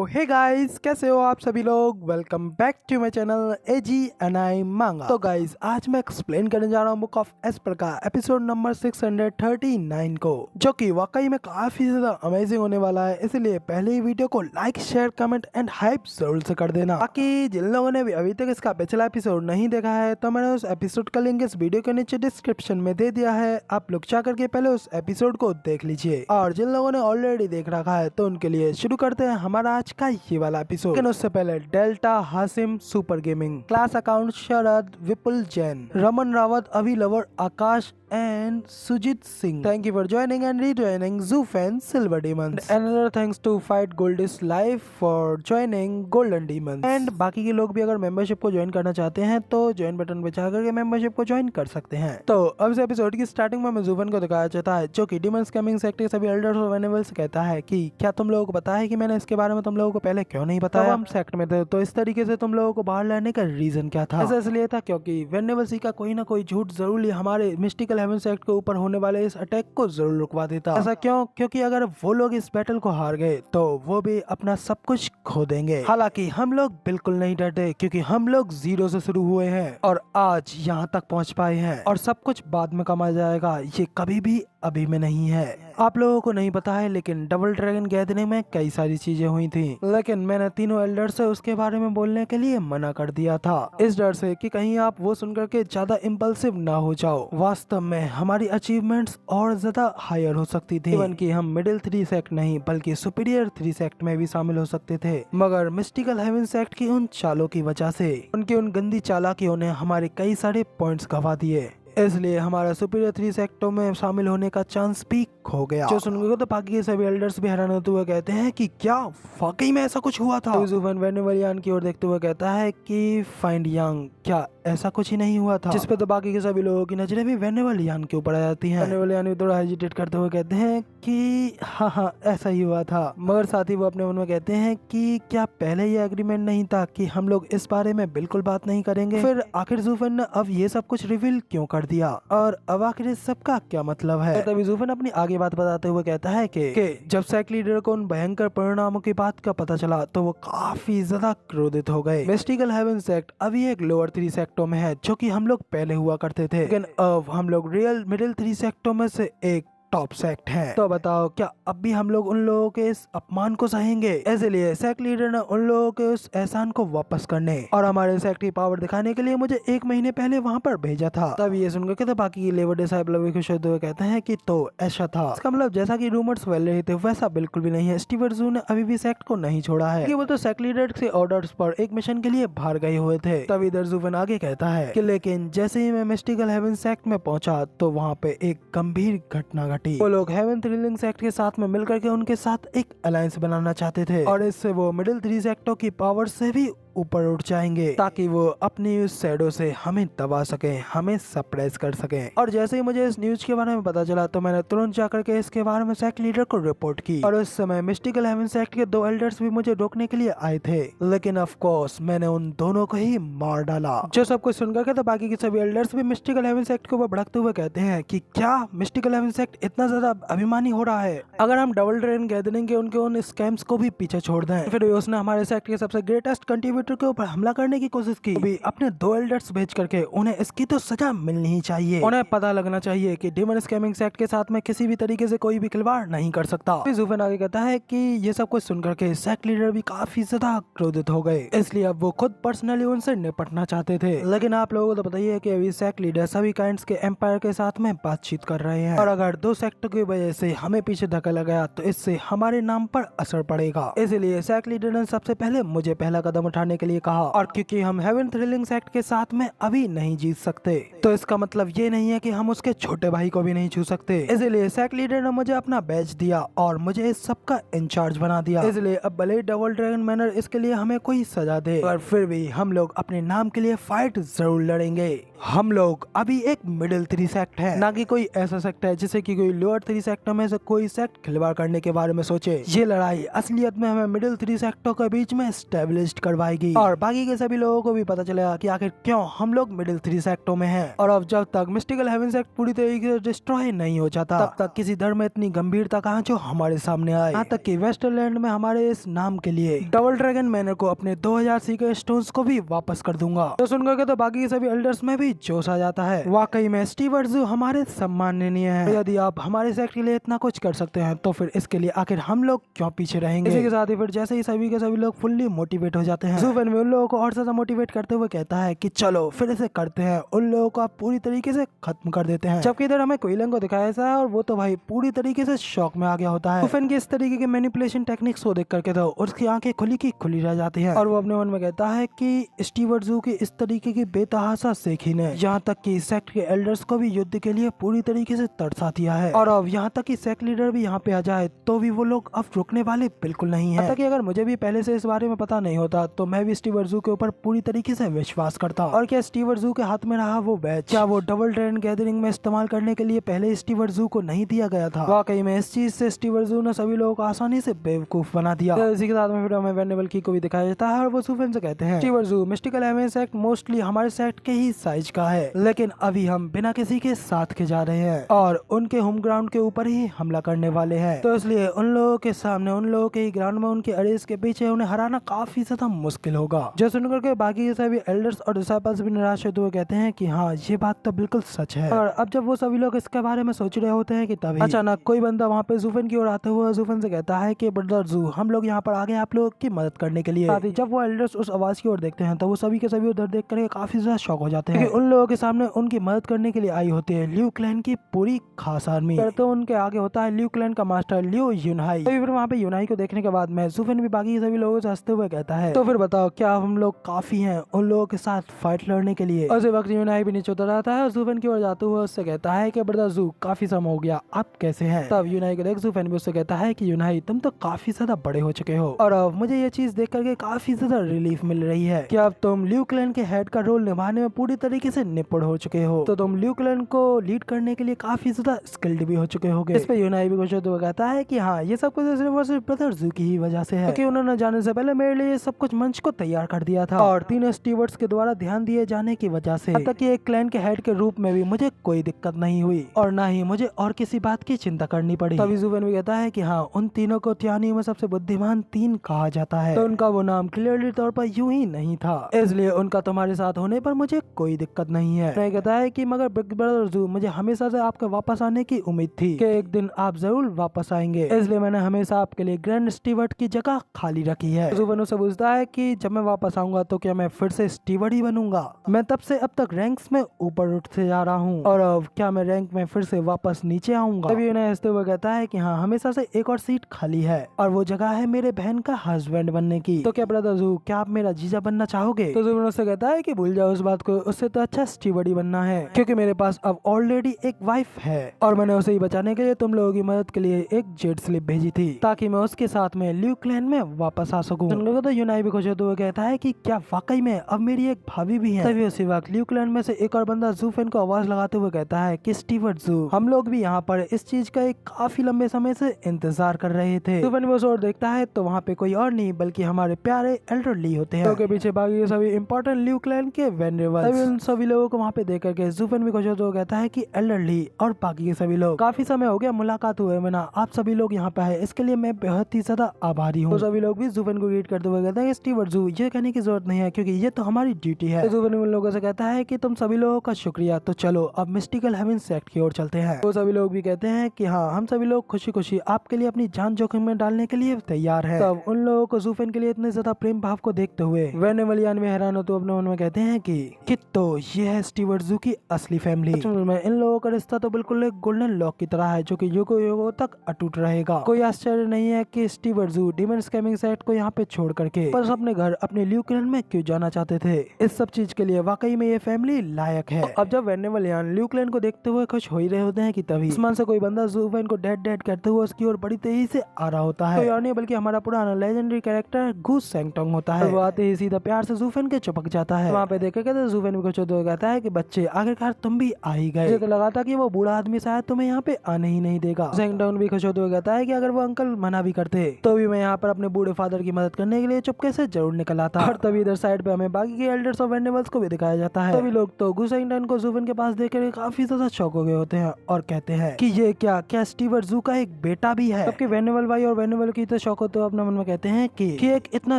Hey guys, कैसे हो आप सभी लोग। Welcome back to my channel AGNI manga. तो गाइस, आज मैं एक्सप्लेन करने जा रहा हूँ बुक ऑफ एस्पर का एपिसोड नंबर 639 को, जो कि वाकई में काफी ज्यादा अमेजिंग होने वाला है। इसलिए पहले ही वीडियो को like, share, comment and hype जरूर से कर देना। बाकी जिन लोगों ने भी अभी तक इसका पिछला एपिसोड नहीं देखा है, तो मैंने उस एपिसोड का लिंक इस वीडियो के नीचे डिस्क्रिप्शन में दे दिया है। आप लोग जा करके पहले उस एपिसोड को देख लीजिए, और जिन लोगों ने ऑलरेडी देख रखा है तो उनके लिए शुरू करते हैं हमारा आज का ये वाला एपिसोड। लेकिन उससे पहले Delta, Hasim, super gaming, class account, Sharad, Vipul Jain, Raman Rawat, Abhi lover, Akash and Sujit Singh. Thank you for joining and rejoining Zoo Fans Silver Demons. And another thanks to Fight Goldis Live for joining Golden Demons. And बाकी के लोग भी अगर membership को join करना चाहते हैं तो ज्वाइन बटन पे जाकर के मेंबरशिप को ज्वाइन कर सकते हैं। तो अब इस एपिसोड की स्टार्टिंग में जूफन को दिखाया जाता है, जो कि डीमन स्कैमिंग सेक्ट के सभी एल्डर्स और वेनेबल्स से कहता है कि क्या तुम लोगों को पता है कि मैंने इसके बारे में तुम लोगों को पहले क्यों नहीं बताया। हम सेक्ट में थे तो इस तरीके से तुम लोगों को बाहर लाने का रीजन क्या था। ऐसा इसलिए था क्योंकि वेनेबल्स का कोई ना कोई झूठ जरूर हमारे मिस्टिकल हेवन सेक्ट के ऊपर होने वाले इस अटैक को जरूर रुकवा देता। ऐसा क्यों? क्योंकि अगर वो लोग इस बैटल को हार गए तो वो भी अपना सब कुछ खो देंगे। हालांकि हम लोग बिल्कुल नहीं डरते, क्योंकि हम लोग जीरो से शुरू हुए हैं और आज यहाँ तक पहुँच पाए हैं, और सब कुछ बाद में कमा जाएगा। ये कभी भी अभी में नहीं है। आप लोगों को नहीं पता है, लेकिन डबल ड्रैगन गैदरिंग में कई सारी चीजें हुई थी, लेकिन मैंने तीनों एल्डर से उसके बारे में बोलने के लिए मना कर दिया था, इस डर से कि कहीं आप वो सुनकर के ज्यादा इम्पल्सिव ना हो जाओ। वास्तव में हमारी अचीवमेंट्स और ज्यादा हायर हो सकती थी, इवन कि हम मिडिल 3 सेक्ट नहीं बल्कि सुपीरियर 3 सेक्ट में भी शामिल हो सकते थे। मगर मिस्टिकल हेवन सेक्ट की उन चालों की वजह से, उनकी उन गंदी चालाकियों ने हमारे कई सारे पॉइंट्स गवा दिए, इसलिए हमारा सुपीरियर 3 सेक्टों में शामिल होने का चांस भी खो गया। जो सुनकर तो बाकी के सभी एल्डर्स भी हैरान होते हुए कहते हैं कि क्या वाकई में ऐसा कुछ हुआ था। तो जूफन वेनेवलियान की ओर देखते हुए कहता है कि फाइंड यंग, क्या ऐसा कुछ ही नहीं हुआ था। जिस पे तो बाकी के सभी लोगों की नजरें भी वेनेवलियान के ऊपर आ जाती हैं। वेनेवलियान भी थोड़ा हेजिटेट करते हुए कहते हैं कि हाँ ऐसा ही हुआ था, मगर साथ ही वो अपने मन में कहते हैं कि क्या पहले ये एग्रीमेंट नहीं था कि हम लोग इस बारे में बिल्कुल बात नहीं करेंगे। फिर आखिर जूफन ने अब ये सब कुछ रिवील क्यों कर दिया, और अब आखिर इस सब का क्या मतलब है। तभी जूफन अपनी आगे बात बताते हुए कहता है कि जब सेक्ट लीडर को उन भयंकर परिणामों की बात का पता चला तो वो काफी ज्यादा क्रोधित हो गए। मिस्टिकल हेवन सेक्ट अभी एक लोअर 3 सेक्टों में है, जो कि हम लोग पहले हुआ करते थे, लेकिन अब हम लोग रियल मिडिल 3 सेक्टों में से एक टॉप सेक्ट है। तो बताओ, क्या अब भी हम लोग उन लोगों के इस अपमान को सहेंगे। इसलिए सेक्ट लीडर ने उन लोगों के उस एहसान को वापस करने और हमारे सेक्ट की पावर दिखाने के लिए मुझे 1 महीने पहले वहाँ पर भेजा था। तब ये सुनकर के तो बाकी लेबर डिसाइबल भी खुश होते हुए कहते हैं कि तो ऐसा था। इसका मतलब जैसा कि रूमर्स फैल रहे थे वैसा बिल्कुल भी नहीं है। स्टीवर्ट जू ने अभी भी सेक्ट को नहीं छोड़ा है, वो तो सेक्ट लीडर के ऑर्डर्स पर एक मिशन के लिए बाहर गए हुए थे। तब इधर जूफन आगे कहता है कि लेकिन जैसे ही मैं मिस्टिकल हेवन सेक्ट में पहुंचा तो वहाँ पे एक गंभीर घटना घटी। वो लोग हेवन थ्रिलिंग सेक्ट के साथ में मिलकर के उनके साथ एक अलायंस बनाना चाहते थे, और इससे वो मिडिल 3 सेक्टों की पावर से भी ऊपर उठ जाएंगे, ताकि वो अपनी उस शैडो से हमें दबा सके, हमें सप्रेस कर सके। और जैसे ही मुझे इस न्यूज के बारे में पता चला तो मैंने तुरंत जाकर के इसके बारे में सेक्ट लीडर को रिपोर्ट की, और उस समय मिस्टिकल हेवन सेक्ट के 2 एल्डर्स भी मुझे रोकने के लिए आए थे, लेकिन ऑफ कोर्स मैंने उन दोनों को ही मार डाला। जो सब कुछ सुनकर के तो बाकी के सभी एल्डर्स भी मिस्टिकल हेवन सेक्ट के ऊपर भड़कते हुए कहते हैं कि क्या मिस्टिकल हेवन सेक्ट इतना ज्यादा अभिमानी हो रहा है। अगर हम डबल ड्रैगन गैदरिंग के उनके उन स्कैम्स को भी पीछे छोड़ दें, फिर उसने हमारे सेक्ट के सबसे ग्रेटेस्ट कंट्रीब्यूटर के ऊपर हमला करने की कोशिश की, भी अपने 2 एल्डर्स भेज करके उन्हें इसकी तो सजा मिलनी ही चाहिए। उन्हें पता लगना चाहिए कि डीमन स्कैमिंग सेक्ट के साथ में किसी भी तरीके से कोई भी खिलवाड़ नहीं कर सकता। जूफन आगे कहता है कि ये सब कुछ सुनकर के सेक्ट लीडर भी काफी ज्यादा क्रोधित हो गए, इसलिए अब वो खुद पर्सनली उनसे निपटना चाहते थे। लेकिन आप लोगों को तो बताइए कि अभी सेक्ट लीडर सभी काइंड्स के एम्पायर के साथ में बातचीत कर रहे हैं, और अगर 2 सेक्ट की वजह से हमें पीछे धकेला गया तो इससे हमारे नाम पर असर पड़ेगा। इसलिए सेक्ट लीडर ने सबसे पहले मुझे पहला कदम उठाने के लिए कहा, और क्योंकि हम हेवन थ्रिलिंग सेक्ट के साथ में अभी नहीं जीत सकते तो इसका मतलब ये नहीं है कि हम उसके छोटे भाई को भी नहीं छू सकते। इसलिए सेक्ट लीडर ने मुझे अपना बैच दिया और मुझे इस सब का इंचार्ज बना दिया। इसलिए अब भले ही डबल ड्रैगन मैनर इसके लिए हमें कोई सजा दे, पर फिर भी हम लोग अपने नाम के लिए फाइट जरूर लड़ेंगे। हम लोग अभी एक मिडिल 3 सेक्ट है, ना कि कोई ऐसा सेक्ट है जिसे कि कोई लोअर 3 सेक्टों में से कोई सेक्ट खिलवाड़ करने के बारे में सोचे। ये लड़ाई असलियत में हमें मिडिल 3 सेक्टों के बीच में स्टेब्लिश करवाएगी और बाकी के सभी लोगों को भी पता चलेगा कि आखिर क्यों हम लोग मिडिल 3 सेक्टों में हैं। और अब जब तक मिस्टिकल हेवन सेक्ट पूरी तरीके से डिस्ट्रॉय नहीं हो जाता, तब तक किसी धर्म में इतनी गंभीरता कहाँ जो हमारे सामने आए। यहाँ तक कि वेस्टरलैंड में हमारे इस नाम के लिए डबल ड्रैगन मैनर को अपने 2000 सीक्रेट स्टोन्स को भी वापस कर दूंगा। तो सुनकर के तो बाकी के सभी एल्डर्स में भी जोश आ जाता है। वाकई में स्टीवर्ट जू हमारे सम्माननीय है। तो यदि आप हमारे सेक्ट के लिए इतना कुछ कर सकते हैं तो फिर इसके लिए आखिर हम लोग क्यों पीछे रहेंगे। इसी के साथ ही फिर जैसे ही सभी के सभी लोग फुल्ली मोटिवेट हो जाते हैं, जूफेन भी उन लोगों को और ज्यादा मोटिवेट करते हुए कहता है कि चलो फिर इसे करते हैं, उन लोगों को आप पूरी तरीके से खत्म कर देते हैं। जबकि इधर हमें क्विलन को दिखाया ऐसा है और वो तो भाई पूरी तरीके से शॉक में आ गया होता है। जूफेन के इस तरीके के मैनिपुलेशन टेक्निक्स को देख करके तो उसकी आंखें खुली की खुली रह जाती है और वो अपने मन में कहता है कि स्टीवर्ट जू की इस तरीके की बेतहाशा सीखी ने यहाँ तक कि सेक्ट के एल्डर्स को भी युद्ध के लिए पूरी तरीके से तरसा दिया है। और अब यहाँ तक कि सेक्ट लीडर भी यहाँ पे आ जाए तो भी वो लोग अब रुकने वाले बिल्कुल नहीं है। कि अगर मुझे भी पहले से इस बारे में पता नहीं होता तो मैं भी स्टीवर्ट जू के ऊपर पूरी तरीके से विश्वास करता। और क्या स्टीवर्ट जू के हाथ में रहा वो बैच, क्या वो डबल ड्रैगन गैदरिंग में इस्तेमाल करने के लिए पहले स्टीवर्ट जू को नहीं दिया गया था। वाकई में इस चीज से स्टीवर्ट जू ने सभी लोगों को आसानी से बेवकूफ बना दिया। तो इसी के साथ में फिर हमें वेनेबल की को भी दिखाया जाता है और वो जूफेन से कहते हैं स्टीवर्ट जू मिस्टिकल हेवन सेक्ट मोस्टली हमारे सेक्ट के ही साइज का है, लेकिन अभी हम बिना किसी के साथ के जा रहे हैं और उनके होम ग्राउंड के ऊपर ही हमला करने वाले हैं। तो इसलिए उन लोगों के सामने, उन लोगों के ग्राउंड में, उनके अरेस के पीछे उन्हें हराना काफी ज्यादा मुश्किल होगा। जो सुनकर के बाकी के सभी एल्डर्स और डिसाइपल्स भी निराश होते हुए कहते हैं कि हाँ ये बात तो बिल्कुल सच है। और अब जब वो सभी लोग इसके बारे में सोच रहे होते हैं कि तभी अचानक कोई बंदा वहाँ पे जूफेन की ओर आते हुए जूफेन से कहता है कि ब्रदर जू, हम लोग यहाँ पर आ गए आप लोगों की मदद करने के लिए। जब वो एल्डर्स उस आवाज की ओर देखते हैं तो वो सभी के सभी उधर देख कर काफी ज्यादा शॉक हो जाते हैं कि उन लोगों के सामने उनकी मदद करने के लिए आई होती है ल्यू क्लैन की पूरी खास आर्मी। तो उनके आगे होता है ल्यू क्लैन का मास्टर ल्यू यूनहाई। तो फिर वहाँ पे यूनहाई को देखने के बाद में जूफेन भी बाकी सभी लोगों से हंसते हुए कहता है तो फिर बताओ क्या हम लोग काफी हैं उन लोगों के साथ फाइट लड़ने के लिए। उसी वक्त यूनहाई भी नीचे उतर आता है और जूफेन की ओर जाते हुए उससे कहता है कि ब्रदर जू काफी समय हो गया, आप कैसे हैं। तब यूनहाई को देख जूफेन भी उससे कहता है कि यूनहाई तुम तो काफी ज्यादा बड़े हो चुके हो और अब मुझे ये चीज देख करके काफी ज्यादा रिलीफ मिल रही है कि अब तुम ल्यू क्लैन के हेड का रोल निभाने में पूरी तरीके से निपुण हो चुके हो। तो तुम ल्यू क्लैन को लीड करने के लिए काफी ज्यादा स्किल्ड भी हो चुके होगे। इस पे यूनहाई भी खुश होते हुए कहता है कि हाँ ये सब कुछ सिर्फ और सिर्फ ब्रदर जू की ही वजह से है, क्योंकि उन्होंने जाने से पहले मेरे लिए सब कुछ मंच को तैयार कर दिया था और तीनों स्टीवर्ट्स के द्वारा ध्यान दिए जाने की वजह से अब तक एक क्लैन के हेड के रूप में भी मुझे कोई दिक्कत नहीं हुई और ना ही मुझे और किसी बात की चिंता करनी पड़ी। तभी जूफेन भी कहता है कि हाँ उन तीनों को त्यानियों में सबसे बुद्धिमान 3 कहा जाता है, तो उनका वो नाम क्लियरली तौर पर यूं ही नहीं था, इसलिए उनका तुम्हारे साथ होने पर मुझे कोई दिक्कत नहीं है। मैं कहता है कि मगर बिग ब्रदर जू, मुझे हमेशा से आपके वापस आने की उम्मीद थी कि एक दिन आप जरूर वापस आएंगे, इसलिए मैंने हमेशा आपके लिए ग्रैंड स्टीवर्ट की जगह खाली रखी है। जूफेन उससे पूछता है कि जब मैं वापस आऊंगा तो क्या मैं फिर से स्टीवर्ट ही बनूंगा। मैं तब से अब तक रैंक्स में ऊपर उठते जा रहा हूँ और अब क्या मैं रैंक में फिर से वापस नीचे आऊंगा। तभी उन्हें हंसते हुए कहता है कि हाँ हमेशा से एक और सीट खाली है और वो जगह है मेरे बहन का हस्बैंड बनने की। तो क्या ब्रदर जू, क्या आप मेरा जीजा बनना चाहोगे। तो जूफेन उससे कहता है कि भूल जाओ उस बात को, उससे तो अच्छा स्टीवर्ट ही बनना है, क्योंकि मेरे पास अब ऑलरेडी एक वाइफ है और मैंने उसे ही बचाने के लिए तुम लोगों की मदद के लिए एक जेट स्लिप भेजी थी ताकि मैं उसके साथ में ल्यू क्लैन में वापस आ सकूं। तो यूनाई भी खुश होते हुए कहता है कि क्या वाकई में अब मेरी एक भाभी भी है। तभी उसी वक्त ल्यू क्लैन में से एक और बंदा जूफेन को आवाज लगाते हुए कहता है कि स्टीवर्ट जू, हम लोग भी यहाँ पर इस चीज का एक काफी लंबे समय से इंतजार कर रहे थे। जूफेन वो और देखता है तो वहाँ पे कोई और नहीं बल्कि हमारे प्यारे एल्डर ली होते हैं, तो पीछे बाकी सभी इंपॉर्टेंट ल्यू क्लैन के वेनरेबल्स। तभी उन सभी लोगों को वहाँ पे देख करके जूफेन भी खुश होते हुए कहता है कि एल्डर ली और बाकी के सभी लोग, काफी समय हो गया मुलाकात हुए बिना, आप सभी लोग यहाँ पे आए इसके लिए मैं बहुत ही ज्यादा आभारी हूँ। तो सभी लोग भी जूफेन को ग्रीट करते हुए कहते हैं स्टीवर्ट जू, ये कहने की जरूरत नहीं है क्योंकि ये तो हमारी ड्यूटी है। तो जूफेन उन लोगों से कहता है कि तुम सभी लोगों का शुक्रिया, तो चलो अब मिस्टिकल हेवन सेक्ट की ओर चलते हैं। तो सभी लोग भी कहते हैं कि हाँ हम सभी लोग खुशी खुशी आपके लिए अपनी जान जोखिम में डालने के लिए तैयार है। तब उन लोगों को जूफेन के लिए इतने ज्यादा प्रेम भाव को देखते हुए वेनेवलियान भी हैरान होते अपने मन में कहते हैं कि तो ये है स्टीवर्ट जू की असली फैमिली। इन लोगों का रिश्ता तो बिल्कुल एक गोल्डन लॉक की तरह है जो कि युगों युगों तक अटूट रहेगा। कोई आश्चर्य नहीं है कि स्टीवर्ट जू डीमन स्कैमिंग साइट को यहाँ पे छोड़ करके बस अपने घर अपने ल्यू क्लैन में क्यों जाना चाहते थे। इस सब चीज के लिए वाकई में ये फैमिली लायक है। अब जब वेनेवलियान ल्यू क्लैन को देखते हुए खुश हो ही रहे होते हैं कि तभी आसमान से कोई बंदा जूफेन को डेड डेड करते हुए उसकी ओर बड़ी तेजी से आ रहा होता है। तो और नहीं बल्कि हमारा पुराना लेजेंडरी कैरेक्टर गूस सैंगटोंग होता है। वो आते ही सीधा प्यार से जूफेन के चिपक जाता है। वहाँ पे देख के जूफेन भी कुछ होते हुए कहता है कि बच्चे आखिरकार तुम भी आ ही गए। मुझे तो लगा था कि वो बूढ़ा आदमी शायद तुम्हें यहाँ पे आने ही नहीं देगा। जैंगडाउन भी खुश होते हुए कहता है कि अगर वो अंकल मना भी करते तो भी मैं यहाँ पर अपने बूढ़े फादर की मदद करने के लिए चुपके से जरूर निकल आता। और तभी इधर साइड पे हमें बाकी के एल्डर्स ऑफ वेंडेबल्स को भी दिखाया जाता है। सभी लोग तो गुसेंगटन को जूवन के पास देखकर काफी ज्यादा शॉक हो गए होते हैं और कहते हैं कि ये क्या स्टीवर्ट जू का एक बेटा भी है। सबके वेनेबल भाई और वेनेबल की तो शौक होते अपने मन में कहते हैं कि एक इतना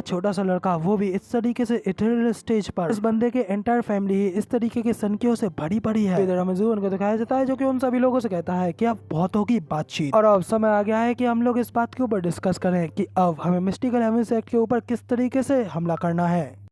छोटा सा लड़का, वो भी इस तरीके से इटरनल स्टेज पर, इस बंदे के एंटायर फैमिली ही इस तरीके के सनकियों से भरी पड़ी है। इधर हमें जूवन को दिखाया जाता है जो कि उन सभी लोगों से कहता है कि अब बहुत होगी बातचीत और अब समय आ गया है कि हम लोग इस बात के ऊपर डिस्कस करें कि अब हमें मिस्टिकल हेमिस एक्ट के ऊपर किस तरीके से हमला करना है।